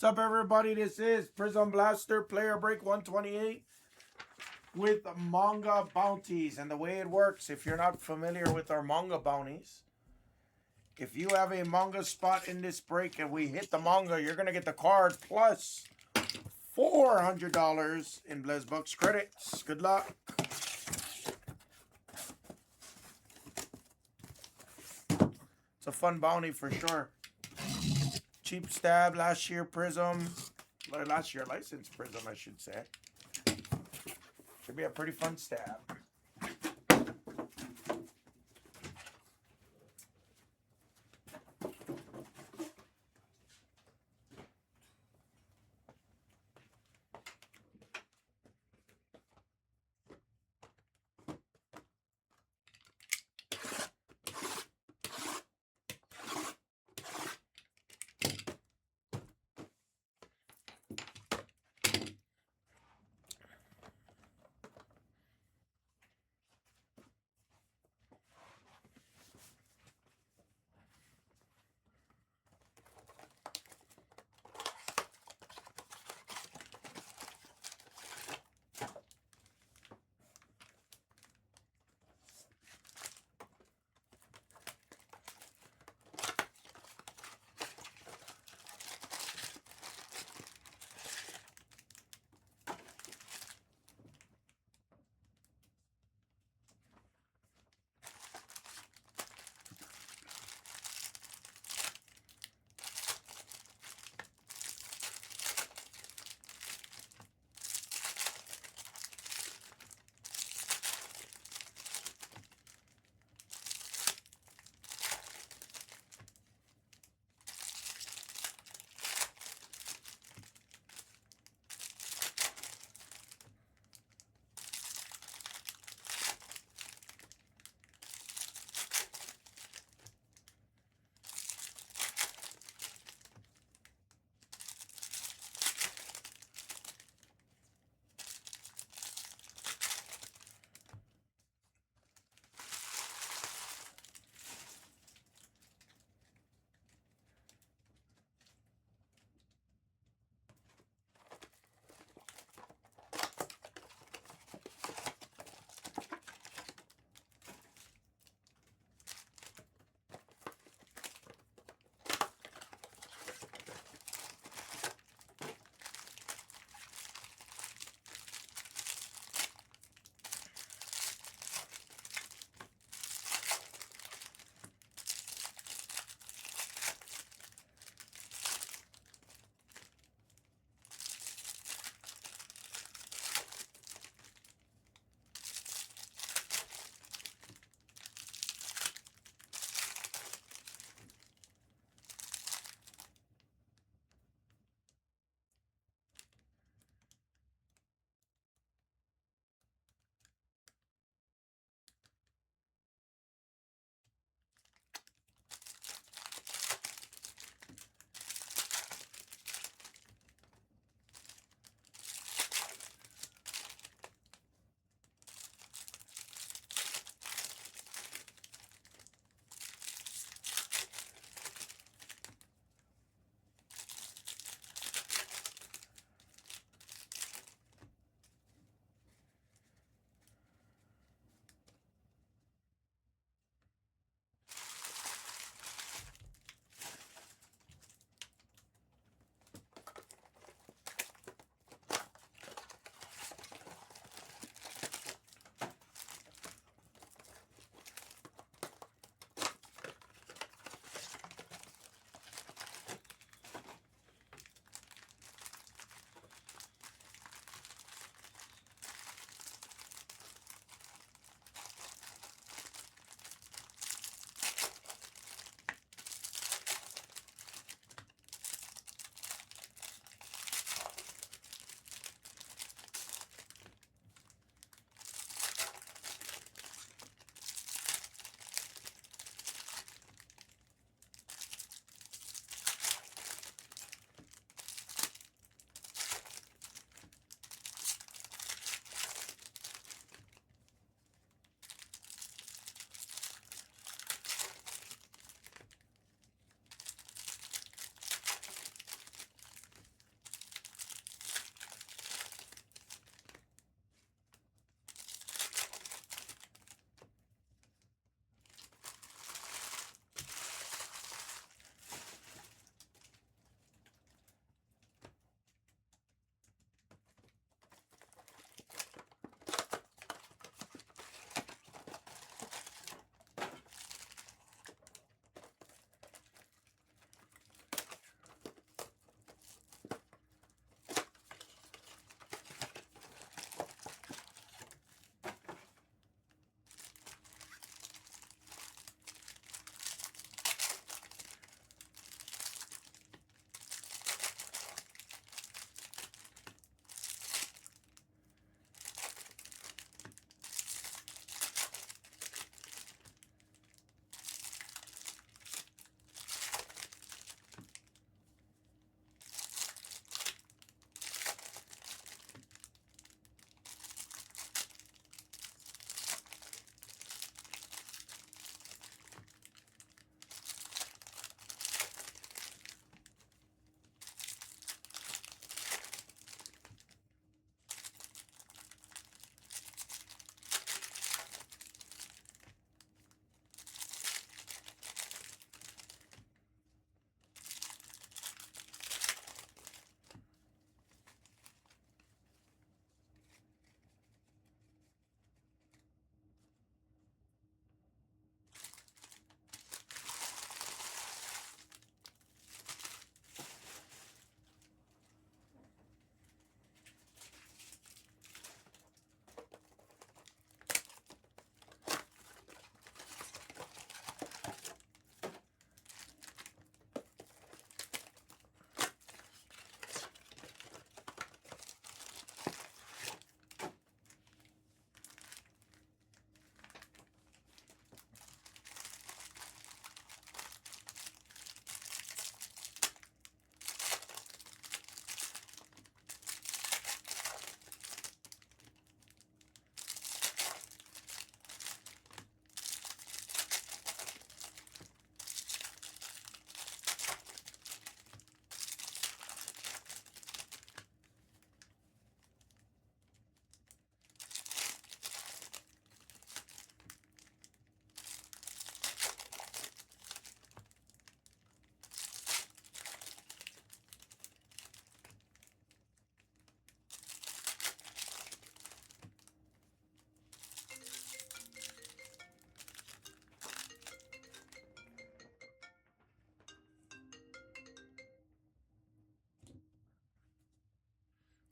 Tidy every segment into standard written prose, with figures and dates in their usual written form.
What's up, everybody? This is Prizm Blaster Player Break 128 with manga bounties. And the way it works, if you're not familiar with our manga bounties, if you have a manga spot in this break and we hit the manga, you're going to get the card plus $400 in Blez Bucks credits. Good luck. It's a fun bounty for sure. Cheap stab last year Prizm. Last year licensed Prizm, I should say. Should be a pretty fun stab.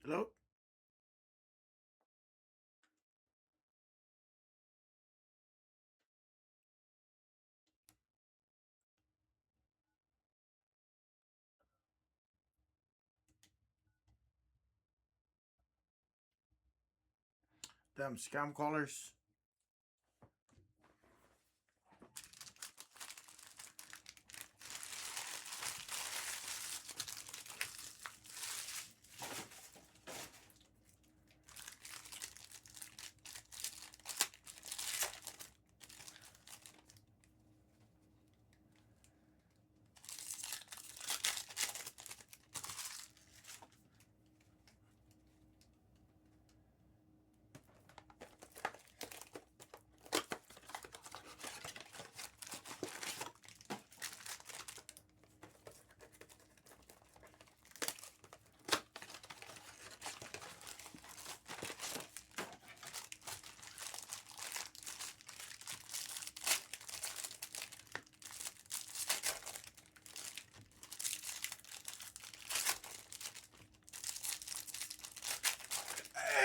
Hello? Damn scam callers.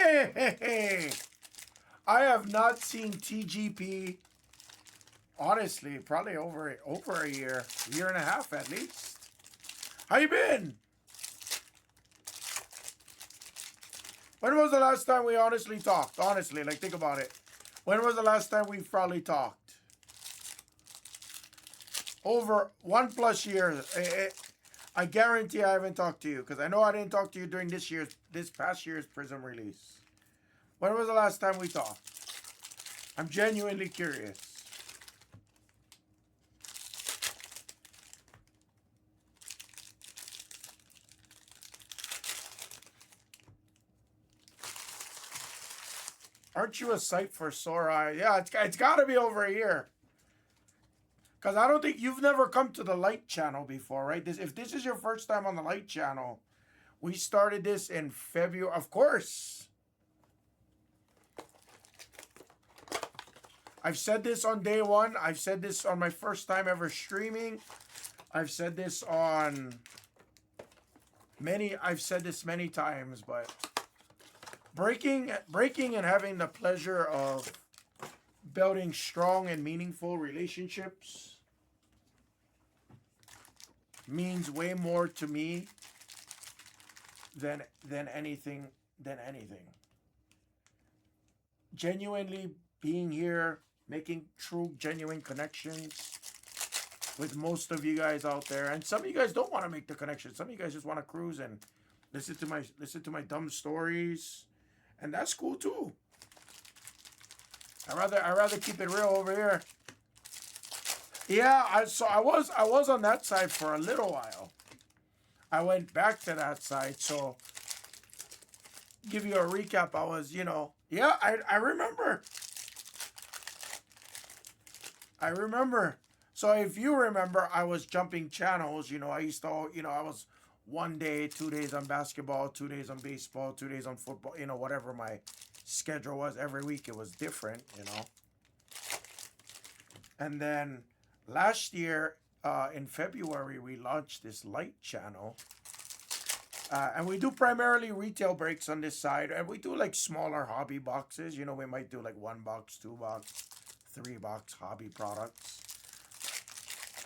Hey. I have not seen TGP, honestly, probably over a year and a half at least. How you been? When was the last time we honestly talked? Honestly, like, think about it. When was the last time we probably talked? Over 1+ years. I guarantee I haven't talked to you because I know I didn't talk to you during this past year's Prizm release. When was the last time we talked? I'm genuinely curious. Aren't you a sight for sore eyes? Yeah, it's got to be over a year. Because I don't think you've never come to the Light channel before, right? If this is your first time on the Light channel, we started this in February. Of course. I've said this on day one. I've said this on my first time ever streaming. I've said this on I've said this many times, but breaking and having the pleasure of building strong and meaningful relationships means way more to me than anything. Genuinely being here, making true, genuine connections with most of you guys out there, and some of you guys don't want to make the connection. Some of you guys just want to cruise and listen to my dumb stories, and that's cool too. I rather keep it real over here. Yeah, I was on that side for a little while. I went back to that side, so give you a recap. I was, yeah, I remember. So if you remember, I was jumping channels. I used to, I was 1 day, 2 days on basketball, 2 days on baseball, 2 days on football, whatever my schedule was. Every week it was different, And then last year, in February, we launched this Light channel. And we do primarily retail breaks on this side. And we do like smaller hobby boxes. We might do like 1 box, 2 box, 3 box hobby products.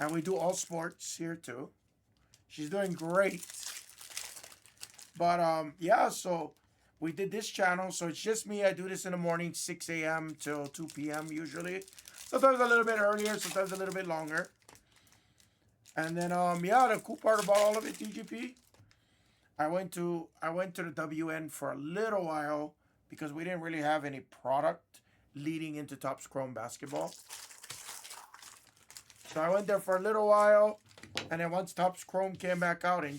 And we do all sports here too. She's doing great. But yeah, so we did this channel. So it's just me. I do this in the morning, 6 a.m. till 2 p.m. usually. Sometimes a little bit earlier, sometimes a little bit longer. And then yeah, the cool part about all of it, TGP, I went to the WN for a little while because we didn't really have any product leading into Topps Chrome basketball. So I went there for a little while, and then once Topps Chrome came back out in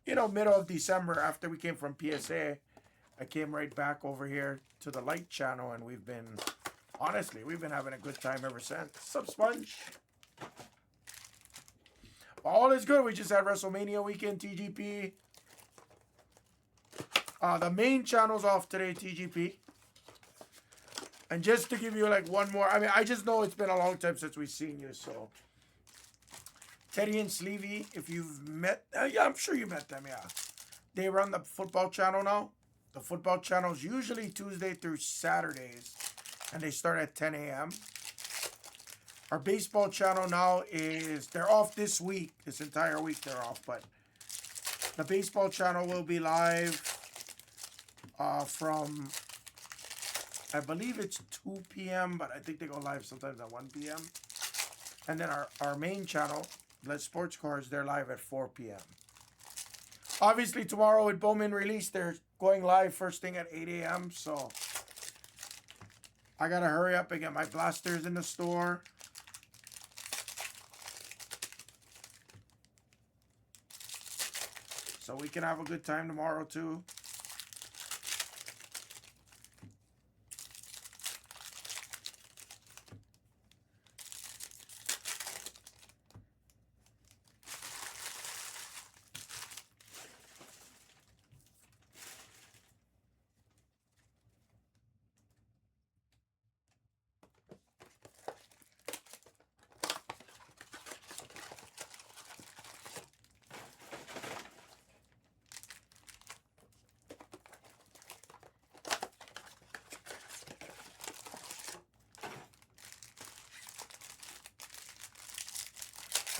middle of December after we came from PSA, I came right back over here to the Light channel, and we've been having a good time ever since. What's up, Sponge? All is good. We just had WrestleMania weekend, TGP. The main channel's off today, TGP. And just to give you like one more, I just know it's been a long time since we've seen you, so. Teddy and Sleevey, if you've met, yeah, I'm sure you met them, yeah. they run the football channel now. The football channel is usually Tuesday through Saturdays, and they start at 10 a.m. Our baseball channel now is, they're off this week. This entire week they're off, but the baseball channel will be live from, I believe it's 2 p.m., but I think they go live sometimes at 1 p.m. And then our main channel, Blez Sports Cards, they're live at 4 p.m. Obviously, tomorrow with Bowman release, they're going live first thing at 8 a.m. So I got to hurry up and get my blasters in the store. So we can have a good time tomorrow, too.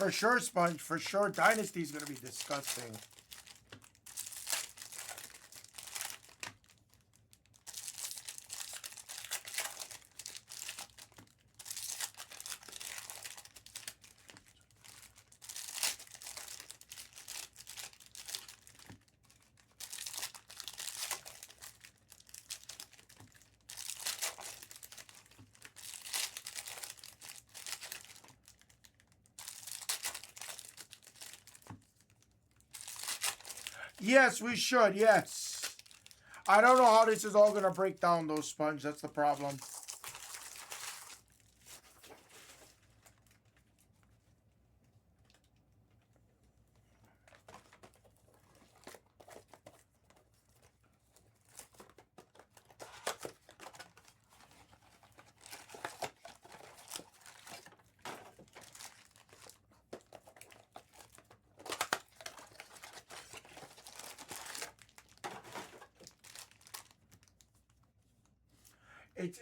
For sure, Sponge. For sure, Dynasty's going to be disgusting. Yes, we should. Yes. I don't know how this is all going to break down, though, Sponge. That's the problem.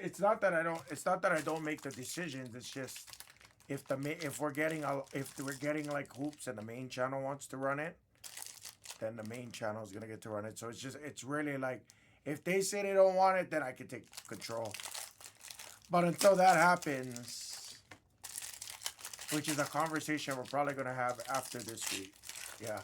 It's not that I don't make the decisions. It's just if we're getting like hoops and the main channel wants to run it, then the main channel is gonna get to run it. So it's really like if they say they don't want it, then I can take control. But until that happens, which is a conversation we're probably gonna have after this week. Yeah.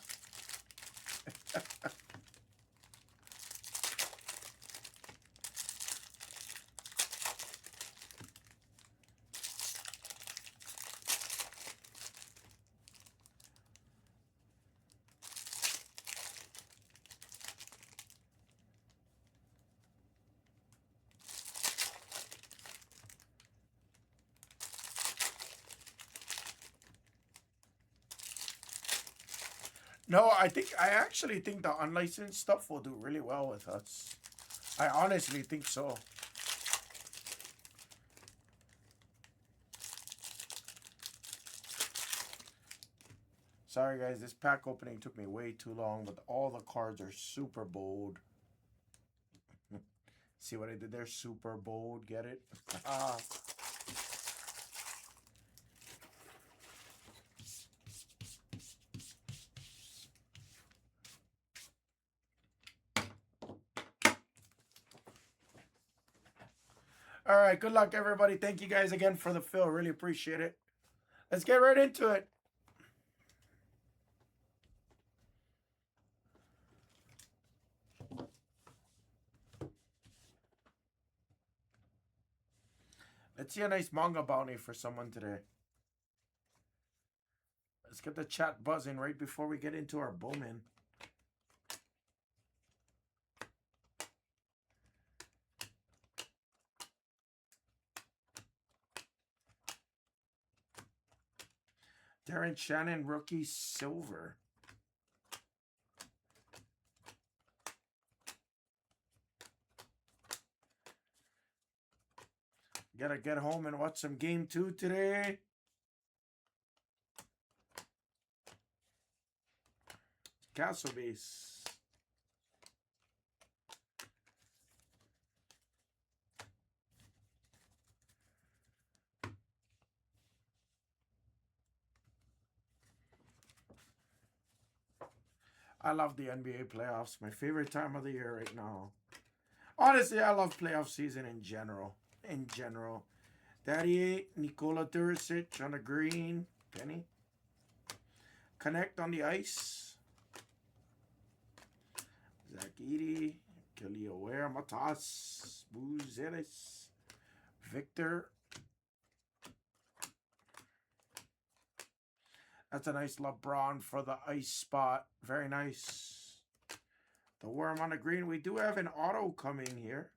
No, I actually think the unlicensed stuff will do really well with us. I honestly think so. Sorry guys, this pack opening took me way too long, but all the cards are super bold. See what I did there? Super bold, get it? All right, good luck, everybody. Thank you guys again for the fill. Really appreciate it. Let's get right into it. Let's see a nice manga bounty for someone today. Let's get the chat buzzing right before we get into our Bowman. Darren Shannon, rookie silver. Gotta get home and watch some game 2 today. Castle base. I love the NBA playoffs. My favorite time of the year right now. Honestly, I love playoff season in general. In general. 38, Nikola Turisic on the green. Penny. Connect on the ice. Zach Edey. Kelly Ware. Matas. Buzelis. Victor. That's a nice LeBron for the ice spot. Very nice. The worm on the green. We do have an auto coming here.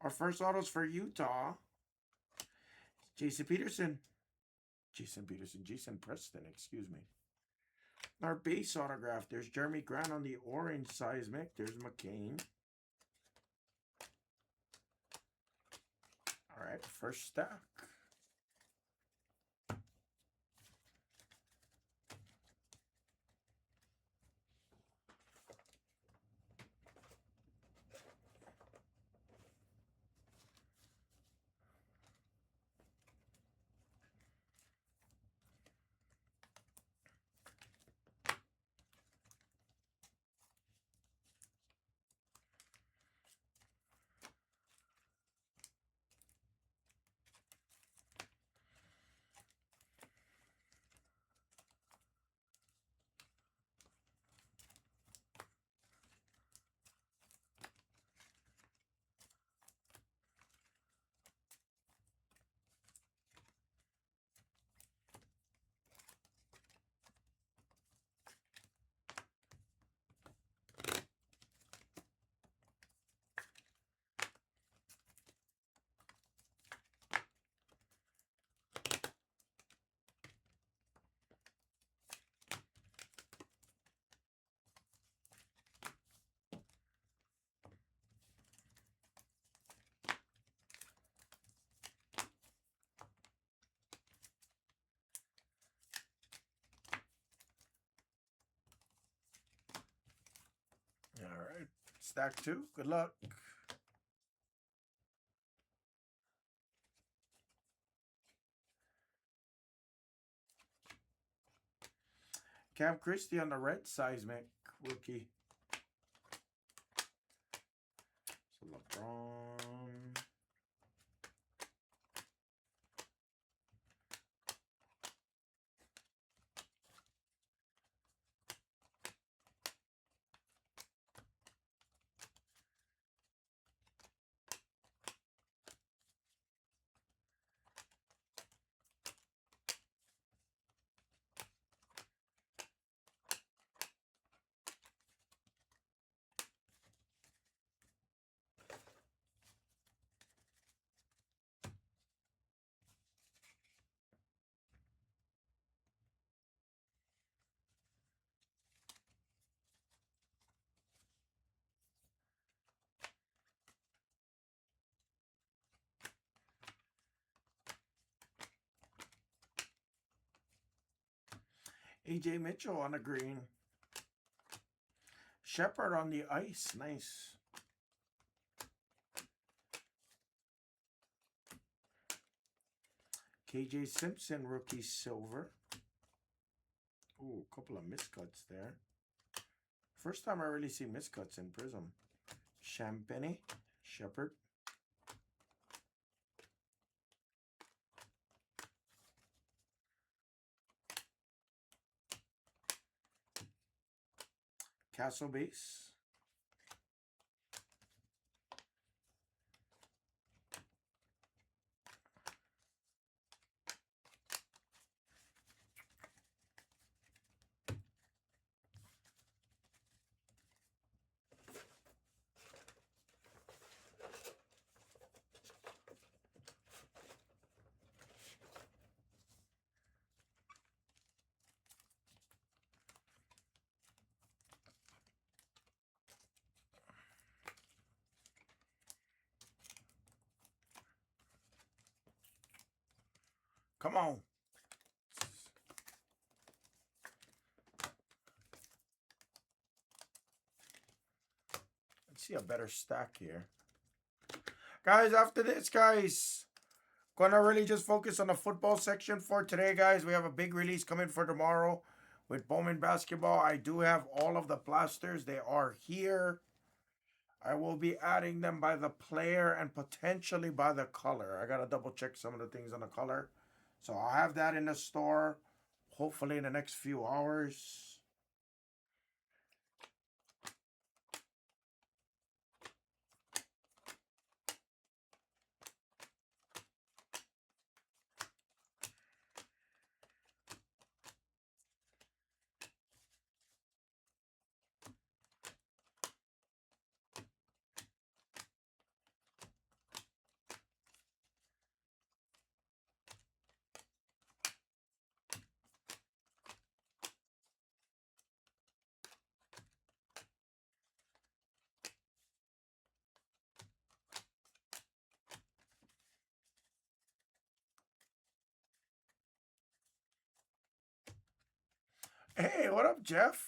Our first auto's for Utah. Jason Preston, excuse me. Our base autograph. There's Jeremy Grant on the orange seismic. There's McCain. All right, first stack. All right, stack 2. Good luck. Cam Christie on the red seismic rookie. So LeBron. AJ Mitchell on the green. Shepard on the ice. Nice. KJ Simpson, rookie silver. Ooh, a couple of miscuts there. First time I really see miscuts in Prizm. Champagne, Shepard. Castle base. Come on. Let's see a better stack here. Guys, after this, guys, gonna really just focus on the football section for today, guys. We have a big release coming for tomorrow. With Bowman Basketball, I do have all of the blasters. They are here. I will be adding them by the player and potentially by the color. I gotta double check some of the things on the color. So I'll have that in the store hopefully in the next few hours. Hey, what up, Jeff?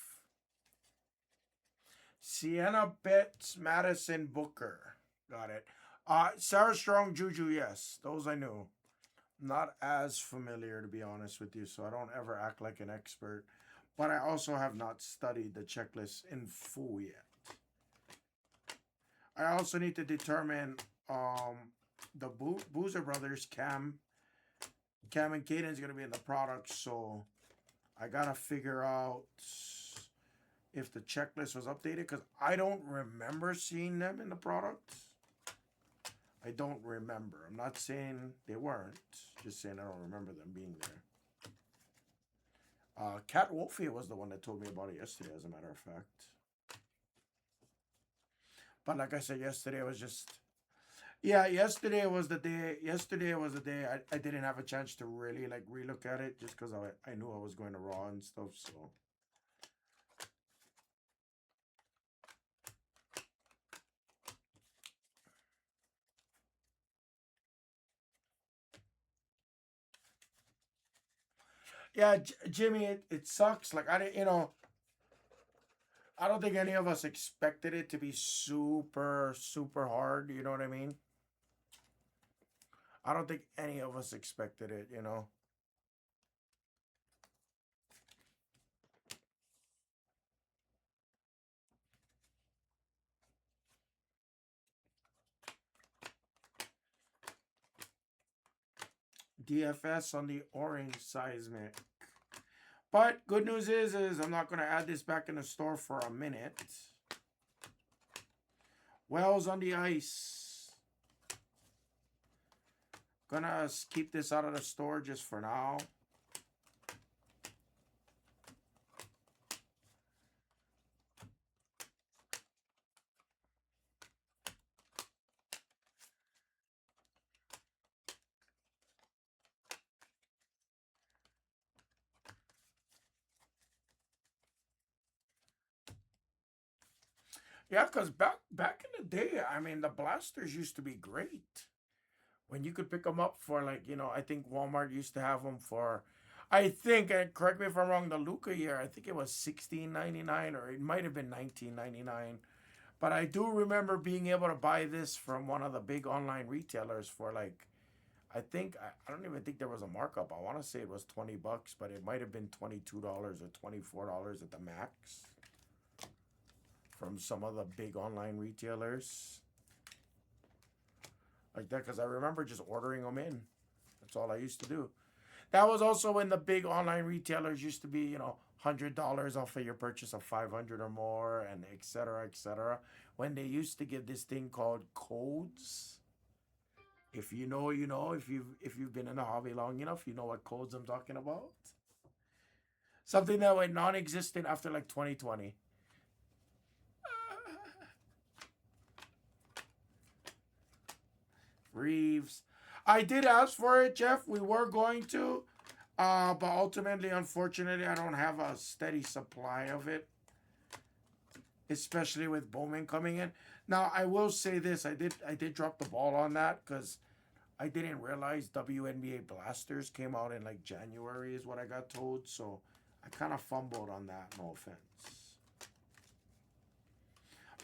Sienna Betts, Madison Booker. Got it. Sarah Strong, Juju, yes. Those I knew. Not as familiar, to be honest with you, so I don't ever act like an expert. But I also have not studied the checklist in full yet. I also need to determine the Boozer brothers, Cam and Caden's gonna be in the product, so I gotta figure out if the checklist was updated because I don't remember seeing them in the product. I don't remember. I'm not saying they weren't, just saying I don't remember them being there. Cat Wolfie was the one that told me about it yesterday, as a matter of fact. But like I said, yesterday was just. Yeah, yesterday was the day. Yesterday was the day I didn't have a chance to really like relook at it just because I knew I was going to Raw and stuff. So yeah, Jimmy, it sucks. Like I didn't, I don't think any of us expected it to be super super hard. You know what I mean? I don't think any of us expected it. DFS on the orange seismic. But good news is I'm not going to add this back in the store for a minute. Wells on the ice. Gonna keep this out of the store just for now. Yeah, because back in the day, I mean, the blasters used to be great. When you could pick them up for like, I think Walmart used to have them for, I think, and correct me if I'm wrong, the Luca year, I think it was $16.99 or it might have been $19.99. But I do remember being able to buy this from one of the big online retailers for like, I don't even think there was a markup. I want to say it was $20, but it might have been $22 or $24 at the max from some of the big online retailers like that because I remember just ordering them in. That's all I used to do. That was also when the big online retailers used to be, $100 off of your purchase of 500 or more, and et cetera, et cetera. When they used to give this thing called codes. If you know, you know. If you've been in the hobby long enough, you know what codes I'm talking about. Something that went non-existent after like 2020. Reeves. I did ask for it, Jeff. We were going to. But ultimately, unfortunately, I don't have a steady supply of it. Especially with Bowman coming in. Now, I will say this. I did drop the ball on that because I didn't realize WNBA Blasters came out in like January is what I got told. So I kind of fumbled on that. No offense.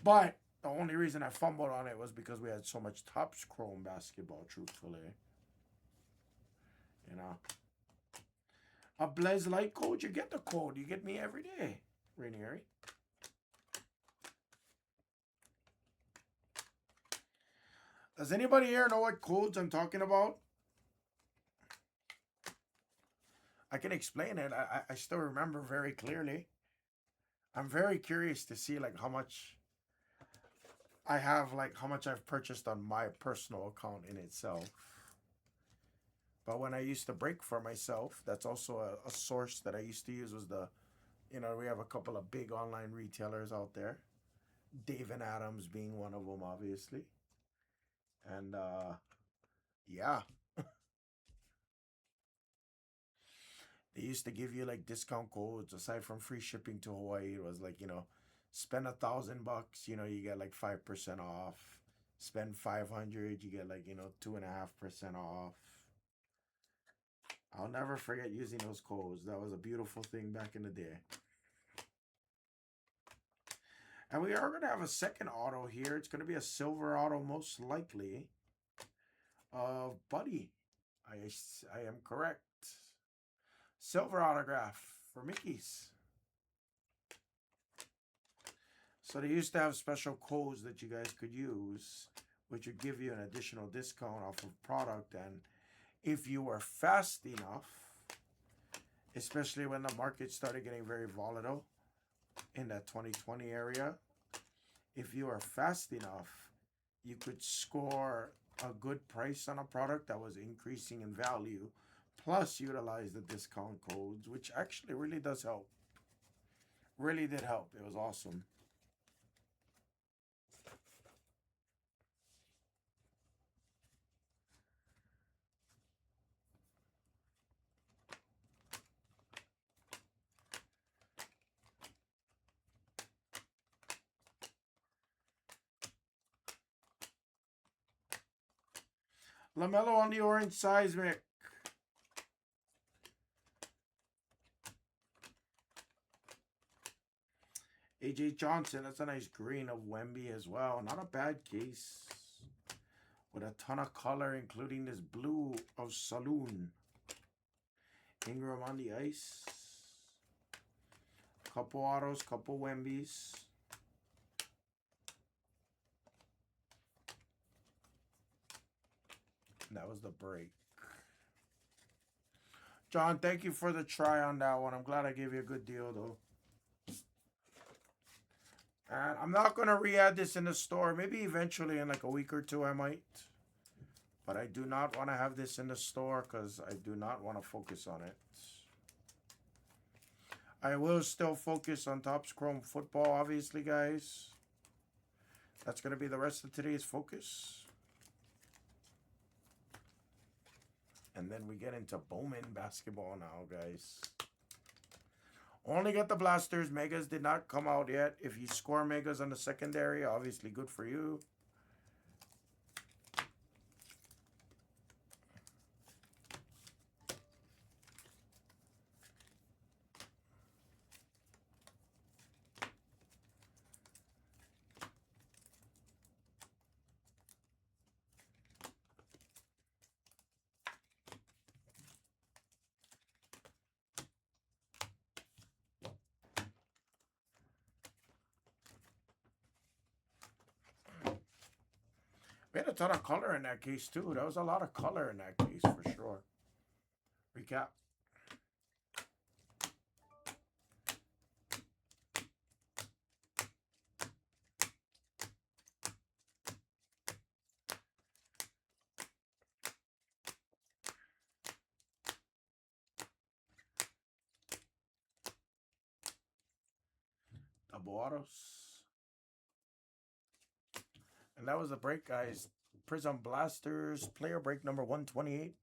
But the only reason I fumbled on it was because we had so much Topps Chrome basketball, truthfully. You know. a Blez Light code, you get the code. You get me every day, Rainieri. Does anybody here know what codes I'm talking about? I can explain it. I still remember very clearly. I'm very curious to see like how much I have, like how much I've purchased on my personal account in itself. But when I used to break for myself, that's also a source that I used to use was the, we have a couple of big online retailers out there. Dave and Adams being one of them, obviously. And yeah, they used to give you like discount codes aside from free shipping to Hawaii. It was like, spend $1,000, you get like 5% off. Spend 500, you get like, 2.5% off. I'll never forget using those codes. That was a beautiful thing back in the day. And we are going to have a second auto here. It's going to be a silver auto most likely of Buddy. I am correct. Silver autograph for Mickey's. So they used to have special codes that you guys could use, which would give you an additional discount off of product. And if you were fast enough, especially when the market started getting very volatile in that 2020 area, if you are fast enough, you could score a good price on a product that was increasing in value, plus utilize the discount codes, which actually really does help. Really did help. It was awesome. LaMelo on the orange seismic. AJ Johnson, that's a nice green of Wemby as well. Not a bad case. With a ton of color, including this blue of Saloon. Ingram on the ice. Couple autos, couple Wembys. That was the break. John, thank you for the try on that one. I'm glad I gave you a good deal, though. And I'm not going to re-add this in the store. Maybe eventually in like a week or two I might. But I do not want to have this in the store because I do not want to focus on it. I will still focus on Topps Chrome Football, obviously, guys. That's going to be the rest of today's focus. And then we get into Bowman basketball now, guys. Only get the blasters. Megas did not come out yet. If you score Megas on the secondary, obviously good for you. We had a ton of color in that case, too. There was a lot of color in that case, for sure. Recap. Double autos. And that was the break, guys. Prizm Blasters, player break number 128.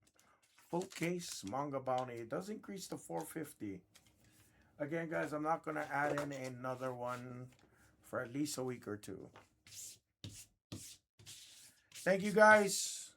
Full case, manga bounty. It does increase to 450. Again, guys, I'm not going to add in another one for at least a week or two. Thank you, guys.